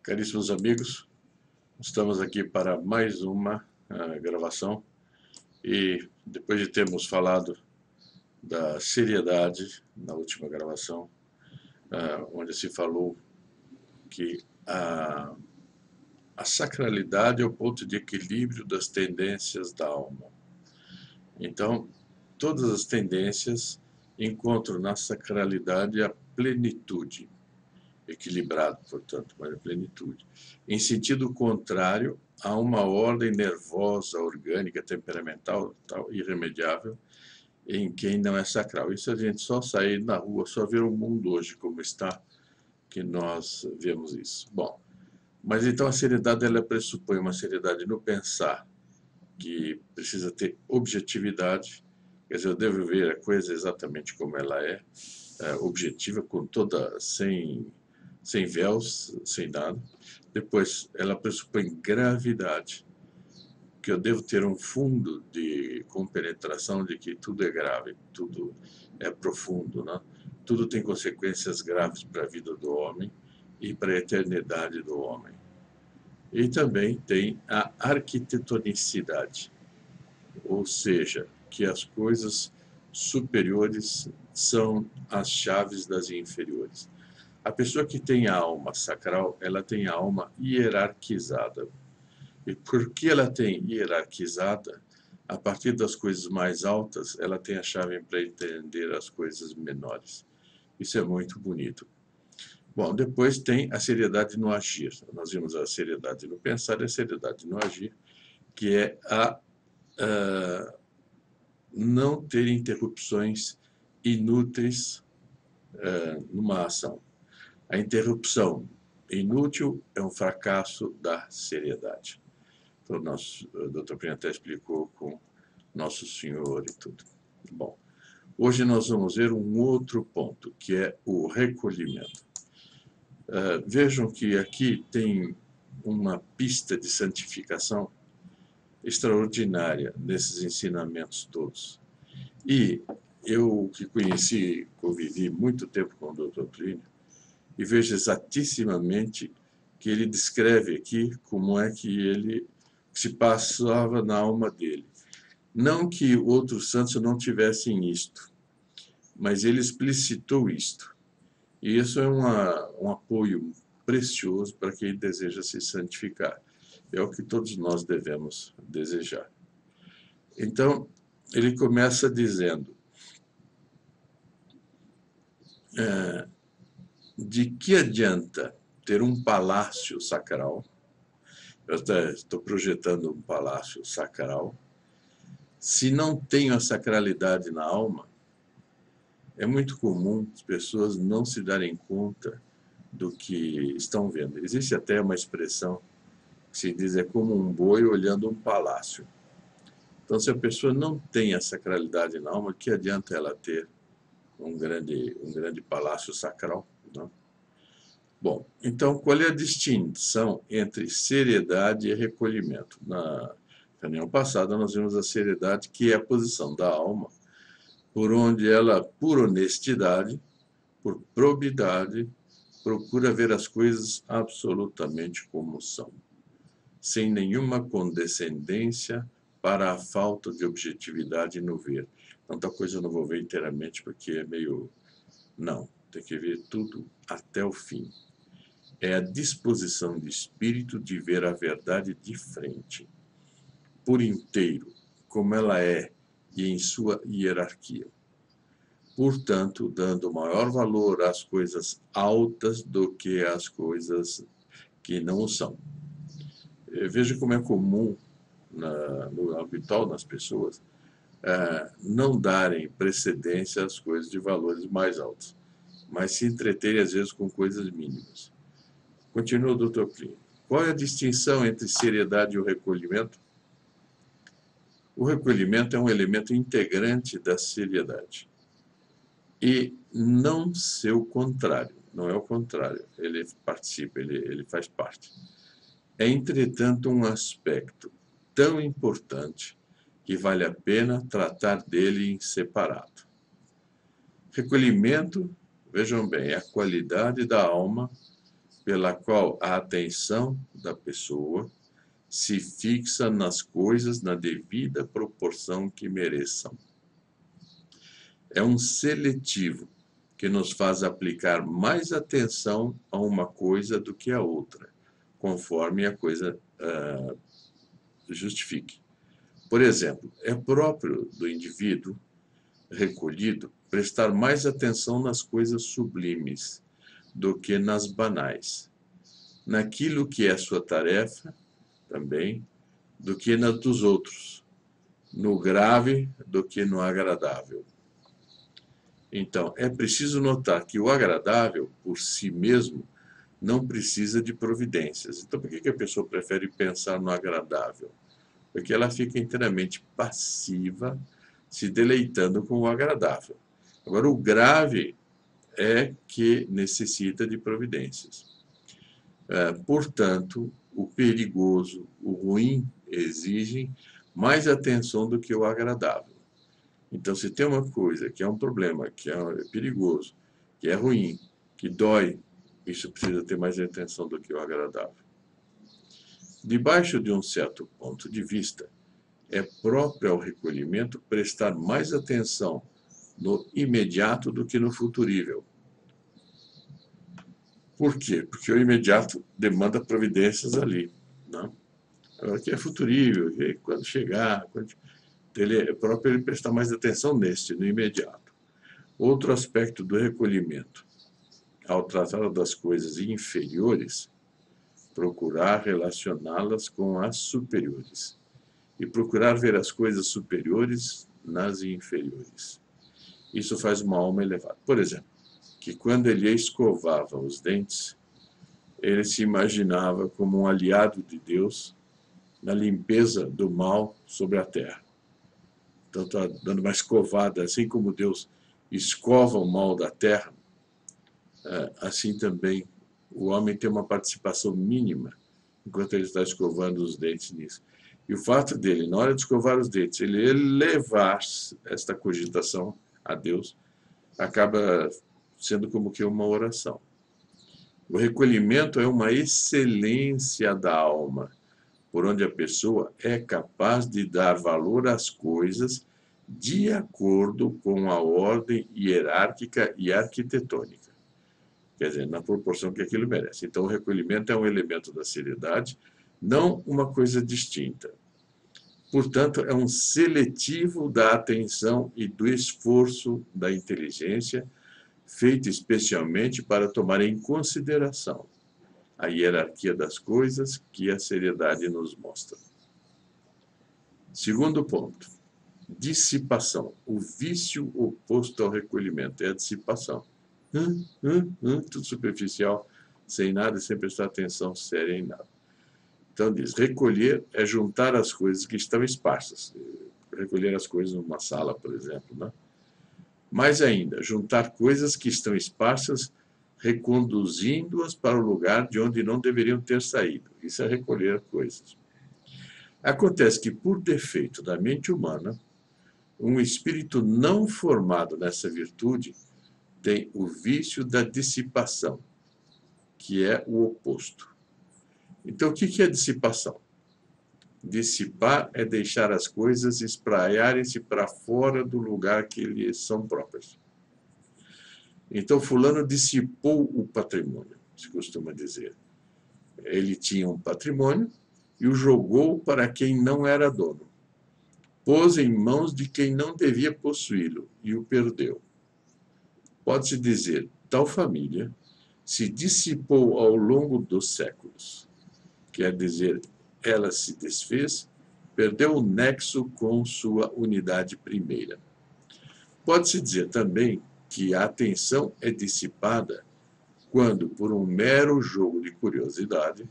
Caríssimos amigos, estamos aqui para mais uma gravação e depois de termos falado da seriedade na última gravação, onde se falou que a sacralidade é o ponto de equilíbrio das tendências da alma. Então, todas as tendências encontram na sacralidade a plenitude. Equilibrado, portanto, mas a plenitude. Em sentido contrário a uma ordem nervosa, orgânica, temperamental, tal, irremediável, em quem não é sacral. Isso a gente só sair na rua, só ver o mundo hoje como está, que nós vemos isso. Bom, mas então a seriedade ela pressupõe uma seriedade no pensar, que precisa ter objetividade, quer dizer, eu devo ver a coisa exatamente como ela é, objetiva, com toda, sem véus, sem nada. Depois, ela pressupõe gravidade, que eu devo ter um fundo de compenetração de que tudo é grave, tudo é profundo, né? Tudo tem consequências graves para a vida do homem e para a eternidade do homem. E também tem a arquitetonicidade, ou seja, que as coisas superiores são as chaves das inferiores. A pessoa que tem a alma sacral, ela tem a alma hierarquizada. E porque ela tem hierarquizada, a partir das coisas mais altas, ela tem a chave para entender as coisas menores. Isso é muito bonito. Bom, depois tem a seriedade no agir. Nós vimos a seriedade no pensar e a seriedade no agir, que é a não ter interrupções inúteis numa ação. A interrupção inútil é um fracasso da seriedade. Então, o Dr. Pimentel explicou com Nosso Senhor e tudo. Bom, hoje nós vamos ver um outro ponto, que é o recolhimento. Vejam que aqui tem uma pista de santificação extraordinária nesses ensinamentos todos. E eu que convivi muito tempo com o Dr. Plínio, e vejo exatissimamente que ele descreve aqui como é que ele se passava na alma dele. Não que outros santos não tivessem isto, mas ele explicitou isto. E isso é um apoio precioso para quem deseja se santificar. É o que todos nós devemos desejar. Então, ele começa dizendo: de que adianta ter um palácio sacral? Eu estou projetando um palácio sacral. Se não tenho a sacralidade na alma, é muito comum as pessoas não se darem conta do que estão vendo. Existe até uma expressão que se diz: é como um boi olhando um palácio. Então, se a pessoa não tem a sacralidade na alma, que adianta ela ter um grande palácio sacral, não? Bom, então, qual é a distinção entre seriedade e recolhimento? Na reunião passada, nós vimos a seriedade, que é a posição da alma, por onde ela, por honestidade, por probidade, procura ver as coisas absolutamente como são, sem nenhuma condescendência para a falta de objetividade no ver. Tanta coisa eu não vou ver inteiramente, porque é meio... Não, tem que ver tudo até o fim. É a disposição de espírito de ver a verdade de frente, por inteiro, como ela é e em sua hierarquia. Portanto, dando maior valor às coisas altas do que às coisas que não são. Veja como é comum no habitual das pessoas não darem precedência às coisas de valores mais altos, mas se entreterem às vezes com coisas mínimas. Continua o Dr. Plínio. Qual é a distinção entre seriedade e o recolhimento? O recolhimento é um elemento integrante da seriedade. E não seu contrário. Não é o contrário. Ele participa, ele faz parte. É, entretanto, um aspecto tão importante que vale a pena tratar dele em separado. Recolhimento, vejam bem, é a qualidade da alma pela qual a atenção da pessoa se fixa nas coisas na devida proporção que mereçam. É um seletivo que nos faz aplicar mais atenção a uma coisa do que a outra, conforme a coisa justifique. Por exemplo, é próprio do indivíduo recolhido prestar mais atenção nas coisas sublimes do que nas banais, naquilo que é sua tarefa também, do que na dos outros, no grave do que no agradável. Então, é preciso notar que o agradável, por si mesmo, não precisa de providências. Então, por que a pessoa prefere pensar no agradável? Porque ela fica inteiramente passiva, se deleitando com o agradável. Agora, o grave é que necessita de providências. Portanto, o perigoso, o ruim, exigem mais atenção do que o agradável. Então, se tem uma coisa que é um problema, que é perigoso, que é ruim, que dói, isso precisa ter mais atenção do que o agradável. Debaixo de um certo ponto de vista, é próprio ao recolhimento prestar mais atenção no imediato do que no futurível. Por quê? Porque o imediato demanda providências ali, né? Agora, que é futurível, que quando chegar, ele é próprio ele prestar mais atenção neste, no imediato. Outro aspecto do recolhimento, ao tratar das coisas inferiores, procurar relacioná-las com as superiores e procurar ver as coisas superiores nas inferiores. Isso faz uma alma elevada. Por exemplo, que quando ele escovava os dentes, ele se imaginava como um aliado de Deus na limpeza do mal sobre a terra. Então, está dando uma escovada, assim como Deus escova o mal da terra, assim também o homem tem uma participação mínima enquanto ele está escovando os dentes nisso. E o fato dele, na hora de escovar os dentes, ele elevar esta cogitação a Deus, acaba sendo como que uma oração. O recolhimento é uma excelência da alma, por onde a pessoa é capaz de dar valor às coisas de acordo com a ordem hierárquica e arquitetônica. Quer dizer, na proporção que aquilo merece. Então, o recolhimento é um elemento da seriedade, não uma coisa distinta. Portanto, é um seletivo da atenção e do esforço da inteligência, feito especialmente para tomar em consideração a hierarquia das coisas que a seriedade nos mostra. Segundo ponto, dissipação. O vício oposto ao recolhimento é a dissipação. Tudo superficial, sem nada, sem prestar atenção séria em nada. Então diz, recolher é juntar as coisas que estão esparsas. Recolher as coisas numa sala, por exemplo, né? Mais ainda, juntar coisas que estão esparsas, reconduzindo-as para o lugar de onde não deveriam ter saído. Isso é recolher coisas. Acontece que, por defeito da mente humana, um espírito não formado nessa virtude tem o vício da dissipação, que é o oposto. Então, o que é dissipação? Dissipar é deixar as coisas espraiarem-se para fora do lugar que lhes são próprias. Então, fulano dissipou o patrimônio, se costuma dizer. Ele tinha um patrimônio e o jogou para quem não era dono. Pôs em mãos de quem não devia possuí-lo e o perdeu. Pode-se dizer, tal família se dissipou ao longo dos séculos. Quer dizer, ela se desfez, perdeu o nexo com sua unidade primeira. Pode-se dizer também que a atenção é dissipada quando, por um mero jogo de curiosidade,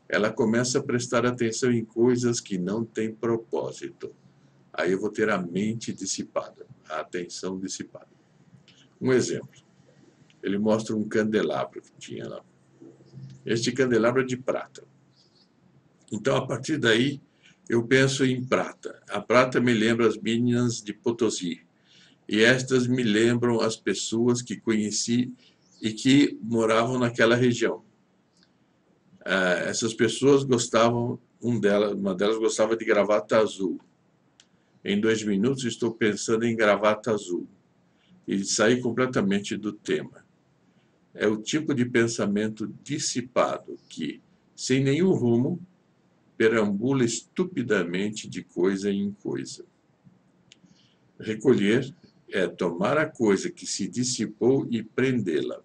ela começa a prestar atenção em coisas que não têm propósito. Aí eu vou ter a mente dissipada, a atenção dissipada. Um exemplo, ele mostra um candelabro que tinha lá. Este candelabro é de prata. Então, a partir daí, eu penso em prata. A prata me lembra as Minas de Potosí. E estas me lembram as pessoas que conheci e que moravam naquela região. Essas pessoas gostavam, uma delas gostava de gravata azul. Em 2 minutos estou pensando em gravata azul. E saí completamente do tema. É o tipo de pensamento dissipado que, sem nenhum rumo, perambula estupidamente de coisa em coisa. Recolher é tomar a coisa que se dissipou e prendê-la.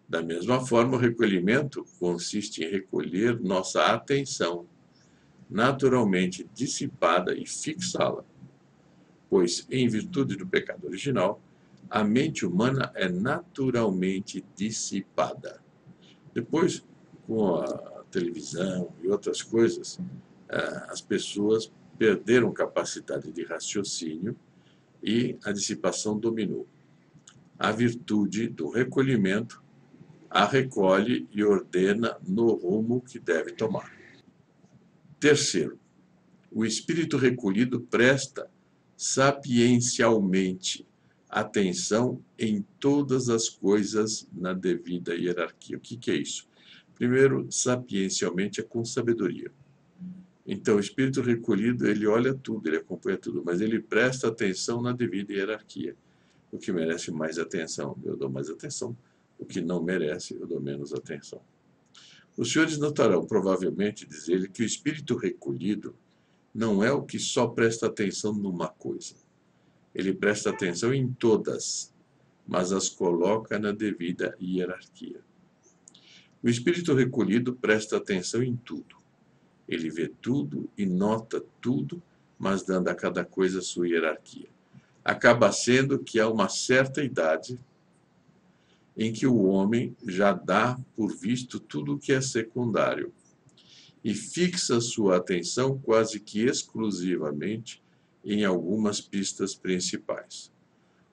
Da mesma forma, o recolhimento consiste em recolher nossa atenção, naturalmente dissipada, e fixá-la, pois, em virtude do pecado original, a mente humana é naturalmente dissipada. Depois, com a televisão e outras coisas, as pessoas perderam capacidade de raciocínio e a dissipação dominou. A virtude do recolhimento a recolhe e ordena no rumo que deve tomar. Terceiro, o espírito recolhido presta sapiencialmente atenção em todas as coisas na devida hierarquia. O que é isso? Primeiro, sapiencialmente é com sabedoria. Então, o espírito recolhido, ele olha tudo, ele acompanha tudo, mas ele presta atenção na devida hierarquia. O que merece mais atenção, eu dou mais atenção. O que não merece, eu dou menos atenção. Os senhores notarão, provavelmente, diz ele, que o espírito recolhido não é o que só presta atenção numa coisa. Ele presta atenção em todas, mas as coloca na devida hierarquia. O espírito recolhido presta atenção em tudo. Ele vê tudo e nota tudo, mas dando a cada coisa sua hierarquia. Acaba sendo que há uma certa idade em que o homem já dá por visto tudo o que é secundário e fixa sua atenção quase que exclusivamente em algumas pistas principais.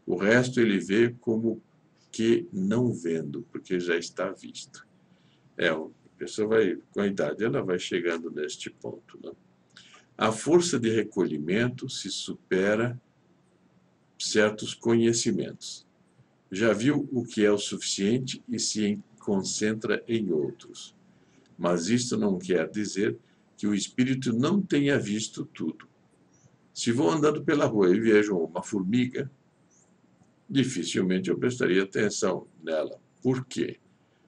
O resto ele vê como que não vendo, porque já está visto. A pessoa vai, com a idade, ela vai chegando neste ponto, né? A força de recolhimento se supera certos conhecimentos. Já viu o que é o suficiente e se concentra em outros. Mas isto não quer dizer que o espírito não tenha visto tudo. Se vou andando pela rua e vejo uma formiga, dificilmente eu prestaria atenção nela. Por quê?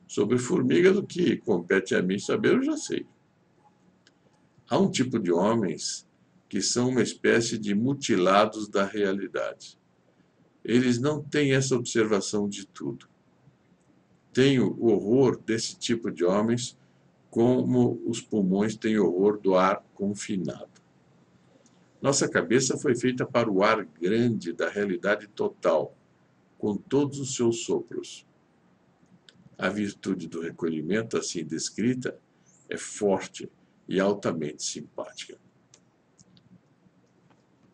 Sobre formigas, o que compete a mim saber, eu já sei. Há um tipo de homens que são uma espécie de mutilados da realidade. Eles não têm essa observação de tudo. Tenho horror desse tipo de homens, como os pulmões têm horror do ar confinado. Nossa cabeça foi feita para o ar grande da realidade total, com todos os seus sopros. A virtude do recolhimento, assim descrita, é forte e altamente simpática.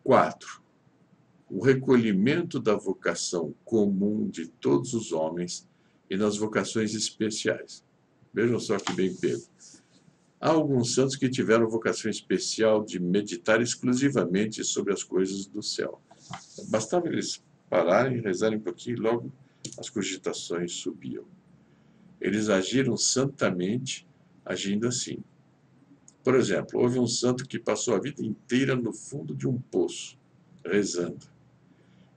4. O recolhimento da vocação comum de todos os homens e nas vocações especiais. Vejam só que bem pego. Há alguns santos que tiveram vocação especial de meditar exclusivamente sobre as coisas do céu. Bastava eles pararem, rezarem um pouquinho e logo as cogitações subiam. Eles agiram santamente, agindo assim. Por exemplo, houve um santo que passou a vida inteira no fundo de um poço, rezando.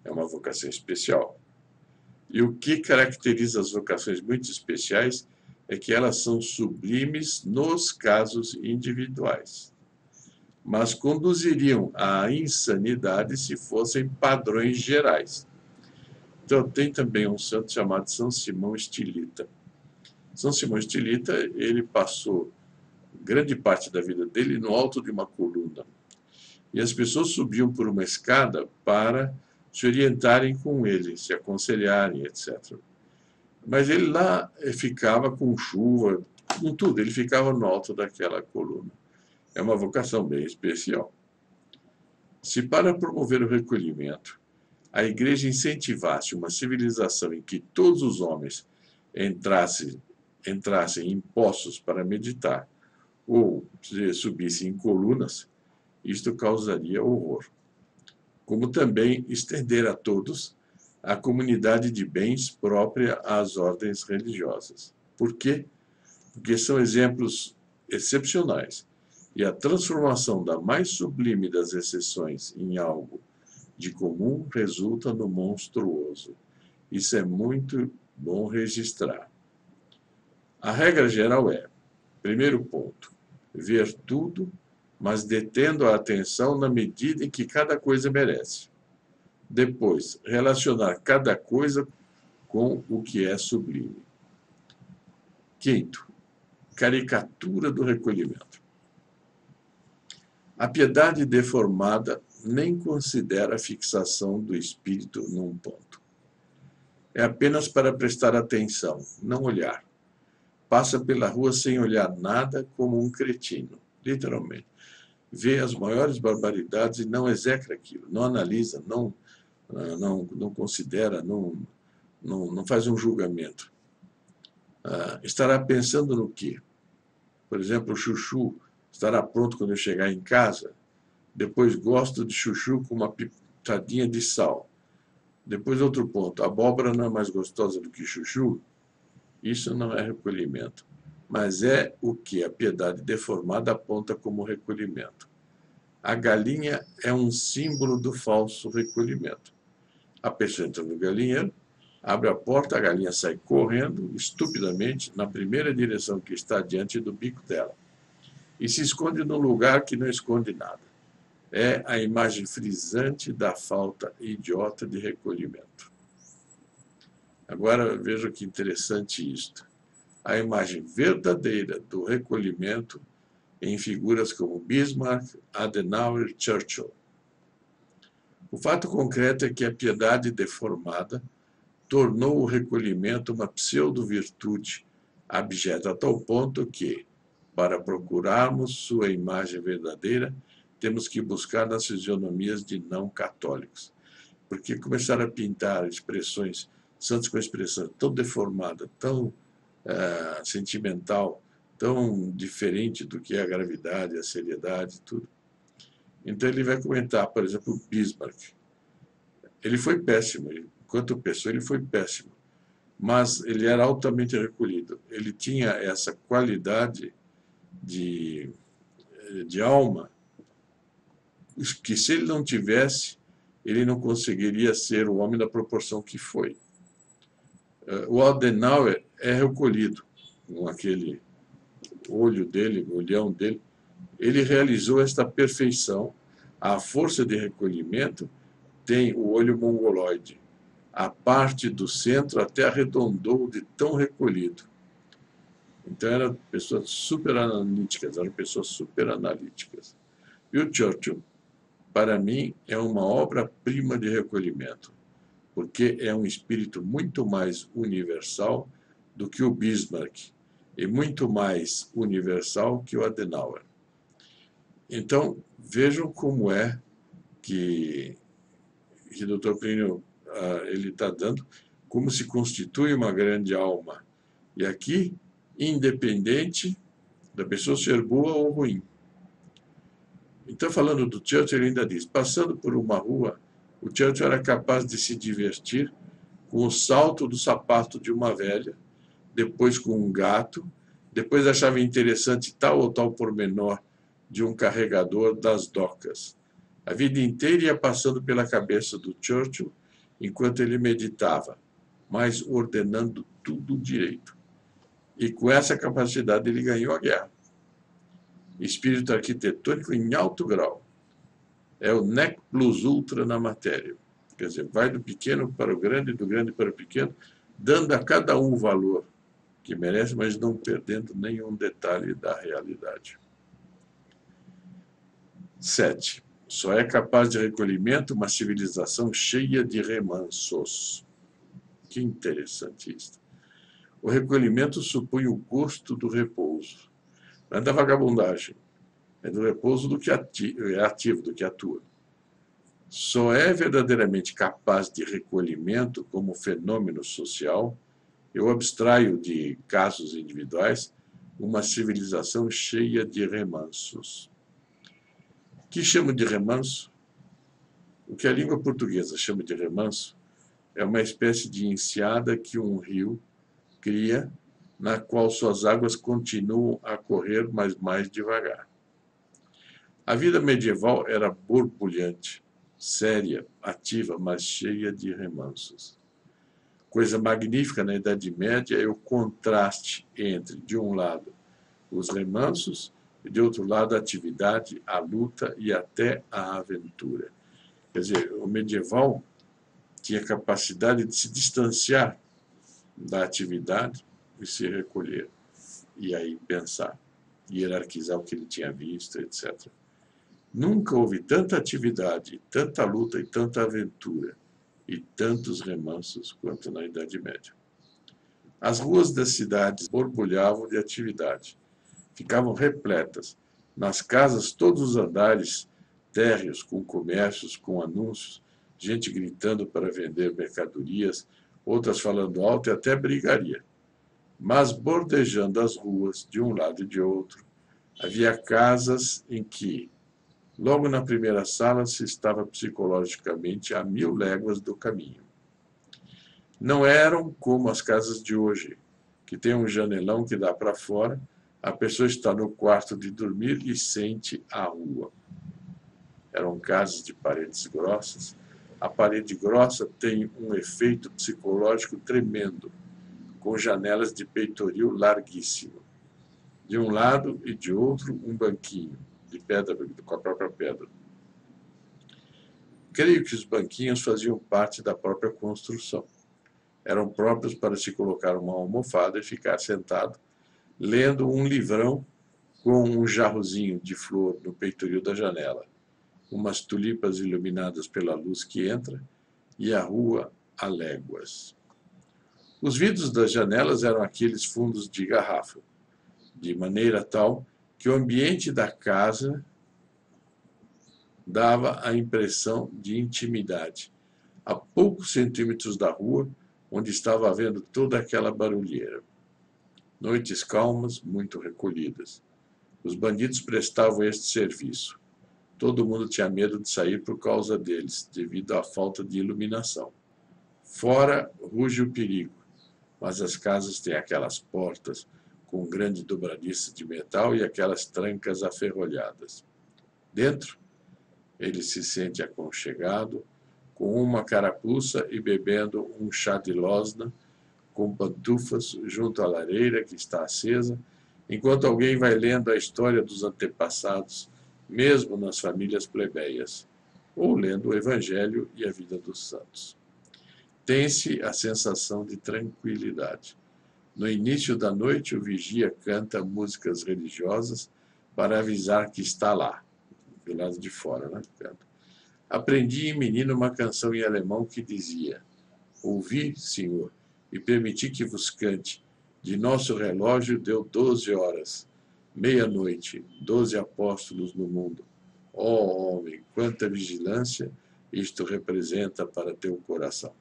É uma vocação especial. E o que caracteriza as vocações muito especiais é que elas são sublimes nos casos individuais, mas conduziriam à insanidade se fossem padrões gerais. Então, tem também um santo chamado São Simão Estilita. São Simão Estilita, ele passou grande parte da vida dele no alto de uma coluna. E as pessoas subiam por uma escada para se orientarem com ele, se aconselharem, etc. Mas ele lá ficava com chuva, com tudo, ele ficava no alto daquela coluna. É uma vocação bem especial. Se para promover o recolhimento, a igreja incentivasse uma civilização em que todos os homens entrassem em poços para meditar, ou subissem em colunas, isto causaria horror. Como também estender a todos a comunidade de bens própria às ordens religiosas. Por quê? porque são exemplos excepcionais, e a transformação da mais sublime das exceções em algo de comum resulta no monstruoso. Isso é muito bom registrar. A regra geral é, primeiro ponto, ver tudo, mas detendo a atenção na medida em que cada coisa merece. Depois, relacionar cada coisa com o que é sublime. Quinto, caricatura do recolhimento. A piedade deformada nem considera a fixação do espírito num ponto. É apenas para prestar atenção, não olhar. Passa pela rua sem olhar nada, como um cretino, literalmente. Vê as maiores barbaridades e não execra aquilo, não analisa, não considera, não faz um julgamento. Estará pensando no quê? Por exemplo, o chuchu estará pronto quando eu chegar em casa. Depois, gosto de chuchu com uma pitadinha de sal. Depois, outro ponto, a abóbora não é mais gostosa do que chuchu? Isso não é recolhimento, mas é o que a piedade deformada aponta como recolhimento. A galinha é um símbolo do falso recolhimento. A pessoa entra no galinheiro, abre a porta, a galinha sai correndo, estupidamente, na primeira direção que está diante do bico dela, e se esconde num lugar que não esconde nada. É a imagem frisante da falta idiota de recolhimento. Agora veja que interessante isto. A imagem verdadeira do recolhimento em figuras como Bismarck, Adenauer e Churchill. O fato concreto é que a piedade deformada tornou o recolhimento uma pseudo-virtude abjeta a tal ponto que, para procurarmos sua imagem verdadeira, temos que buscar nas fisionomias de não católicos. Porque começaram a pintar expressões, santos com expressão tão deformada, tão sentimental, tão diferente do que é a gravidade, a seriedade, tudo. Então ele vai comentar, por exemplo, o Bismarck. Ele foi péssimo, enquanto pessoa ele foi péssimo, mas ele era altamente recolhido. Ele tinha essa qualidade de alma que, se ele não tivesse, ele não conseguiria ser o homem da proporção que foi. O Adenauer é recolhido, com aquele olho dele, o olhão dele. Ele realizou esta perfeição. A força de recolhimento tem o olho mongoloide. A parte do centro até arredondou de tão recolhido. Então eram pessoas super analíticas, E o Churchill, para mim, é uma obra-prima de recolhimento, porque é um espírito muito mais universal do que o Bismarck, e muito mais universal que o Adenauer. Então, vejam como é que o Dr. Plínio ele está dando, como se constitui uma grande alma. E aqui, independente da pessoa ser boa ou ruim. Então, falando do Churchill, ele ainda diz, passando por uma rua, o Churchill era capaz de se divertir com o salto do sapato de uma velha, depois com um gato, depois achava interessante tal ou tal pormenor de um carregador das docas. A vida inteira ia passando pela cabeça do Churchill enquanto ele meditava, mas ordenando tudo direito. E com essa capacidade ele ganhou a guerra. Espírito arquitetônico em alto grau. É o nec plus ultra na matéria. Quer dizer, vai do pequeno para o grande, do grande para o pequeno, dando a cada um o valor que merece, mas não perdendo nenhum detalhe da realidade. 7. Só é capaz de recolhimento uma civilização cheia de remansos. Que interessante isso. O recolhimento supõe o gosto do repouso. Não é da vagabundagem, é do repouso do que é ativo, do que atua. Só é verdadeiramente capaz de recolhimento como fenômeno social, eu abstraio de casos individuais, uma civilização cheia de remansos. O que chamo de remanso? O que a língua portuguesa chama de remanso é uma espécie de enseada que um rio cria na qual suas águas continuam a correr, mas mais devagar. A vida medieval era borbulhante, séria, ativa, mas cheia de remansos. Coisa magnífica na Idade Média é o contraste entre, de um lado, os remansos e, de outro lado, a atividade, a luta e até a aventura. Quer dizer, o medieval tinha capacidade de se distanciar da atividade e se recolher, e aí pensar, hierarquizar o que ele tinha visto, etc. Nunca houve tanta atividade, tanta luta e tanta aventura, e tantos remansos quanto na Idade Média. As ruas das cidades borbulhavam de atividade, ficavam repletas. Nas casas, todos os andares térreos, com comércios, com anúncios, gente gritando para vender mercadorias, outras falando alto e até brigaria. Mas bordejando as ruas, de um lado e de outro, havia casas em que, logo na primeira sala, se estava psicologicamente a 1000 léguas do caminho. Não eram como as casas de hoje, que tem um janelão que dá para fora, a pessoa está no quarto de dormir e sente a rua. Eram casas de paredes grossas. A parede grossa tem um efeito psicológico tremendo, com janelas de peitoril larguíssimo. De um lado e de outro, um banquinho de pedra, com a própria pedra. Creio que os banquinhos faziam parte da própria construção. Eram próprios para se colocar uma almofada e ficar sentado, lendo um livrão com um jarrozinho de flor no peitoril da janela, umas tulipas iluminadas pela luz que entra e a rua a léguas. Os vidros das janelas eram aqueles fundos de garrafa, de maneira tal que o ambiente da casa dava a impressão de intimidade, a poucos centímetros da rua, onde estava havendo toda aquela barulheira. Noites calmas, muito recolhidas. Os bandidos prestavam este serviço. Todo mundo tinha medo de sair por causa deles, devido à falta de iluminação. Fora ruge o perigo, mas as casas têm aquelas portas com grande dobradiça de metal e aquelas trancas aferrolhadas. Dentro, ele se sente aconchegado, com uma carapuça e bebendo um chá de losna, com pantufas junto à lareira que está acesa, enquanto alguém vai lendo a história dos antepassados, mesmo nas famílias plebeias, ou lendo o Evangelho e a vida dos santos. Tem-se a sensação de tranquilidade. No início da noite, o vigia canta músicas religiosas para avisar que está lá, do lado de fora, né? Aprendi em menino uma canção em alemão que dizia: ouvi, Senhor, e permiti que vos cante. De nosso relógio deu 12 horas, meia-noite, 12 apóstolos no mundo. Ó homem, quanta vigilância isto representa para teu coração.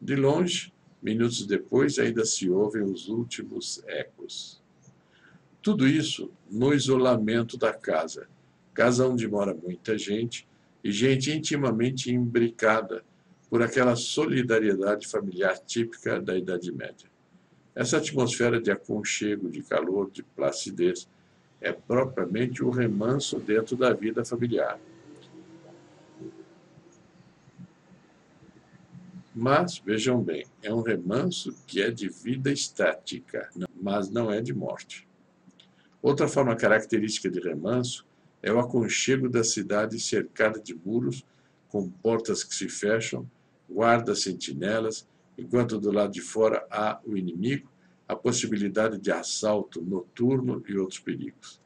De longe, minutos depois, ainda se ouvem os últimos ecos. Tudo isso no isolamento da casa onde mora muita gente, e gente intimamente imbricada por aquela solidariedade familiar típica da Idade Média. Essa atmosfera de aconchego, de calor, de placidez, é propriamente o remanso dentro da vida familiar. Mas, vejam bem, é um remanso que é de vida estática, mas não é de morte. Outra forma característica de remanso é o aconchego da cidade cercada de muros, com portas que se fecham, guardas, sentinelas, enquanto do lado de fora há o inimigo, a possibilidade de assalto noturno e outros perigos.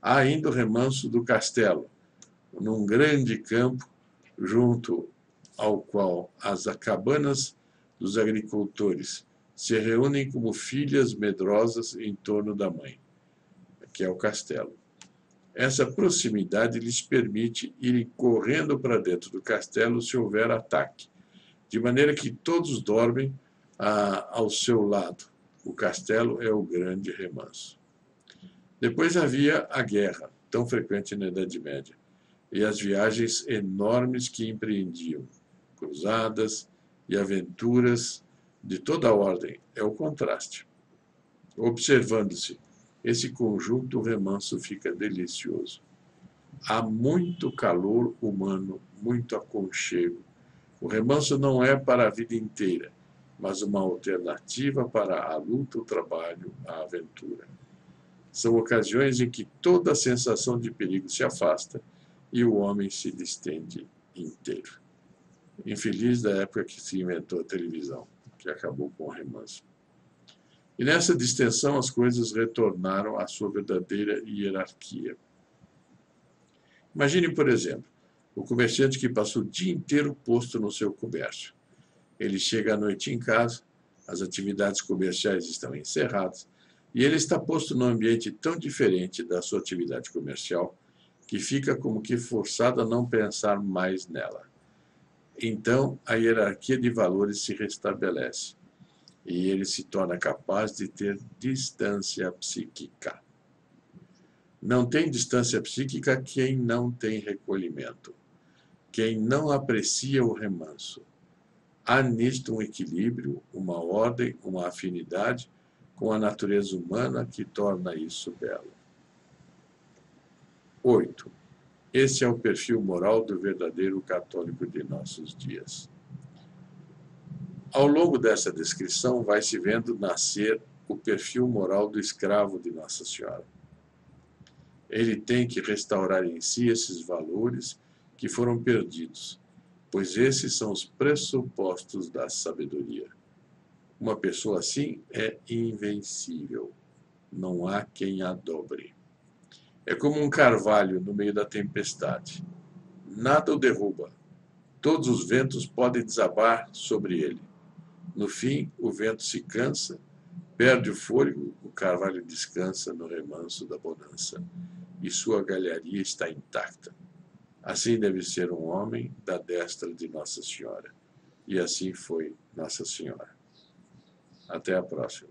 Há ainda o remanso do castelo, num grande campo, junto ao qual as cabanas dos agricultores se reúnem como filhas medrosas em torno da mãe, que é o castelo. Essa proximidade lhes permite irem correndo para dentro do castelo se houver ataque, de maneira que todos dormem ao seu lado. O castelo é o grande remanso. Depois havia a guerra, tão frequente na Idade Média, e as viagens enormes que empreendiam, cruzadas e aventuras de toda ordem é o contraste. Observando-se esse conjunto, o remanso fica delicioso. Há muito calor humano, muito aconchego. O remanso não é para a vida inteira, mas uma alternativa para a luta, o trabalho, a aventura. São ocasiões em que toda a sensação de perigo se afasta e o homem se distende inteiro. Infeliz da época que se inventou a televisão, que acabou com o remanso. E nessa distensão as coisas retornaram à sua verdadeira hierarquia. Imagine, por exemplo, o comerciante que passou o dia inteiro posto no seu comércio. Ele chega à noite em casa, as atividades comerciais estão encerradas, e ele está posto num ambiente tão diferente da sua atividade comercial que fica como que forçado a não pensar mais nela. Então, a hierarquia de valores se restabelece e ele se torna capaz de ter distância psíquica. Não tem distância psíquica quem não tem recolhimento, quem não aprecia o remanso. Há nisto um equilíbrio, uma ordem, uma afinidade com a natureza humana que torna isso belo. 8. Esse é o perfil moral do verdadeiro católico de nossos dias. Ao longo dessa descrição, vai-se vendo nascer o perfil moral do escravo de Nossa Senhora. Ele tem que restaurar em si esses valores que foram perdidos, pois esses são os pressupostos da sabedoria. Uma pessoa assim é invencível. Não há quem a dobre. É como um carvalho no meio da tempestade. Nada o derruba. Todos os ventos podem desabar sobre ele. No fim, o vento se cansa, perde o fôlego, o carvalho descansa no remanso da bonança, e sua galharia está intacta. Assim deve ser um homem da destra de Nossa Senhora. E assim foi Nossa Senhora. Até a próxima.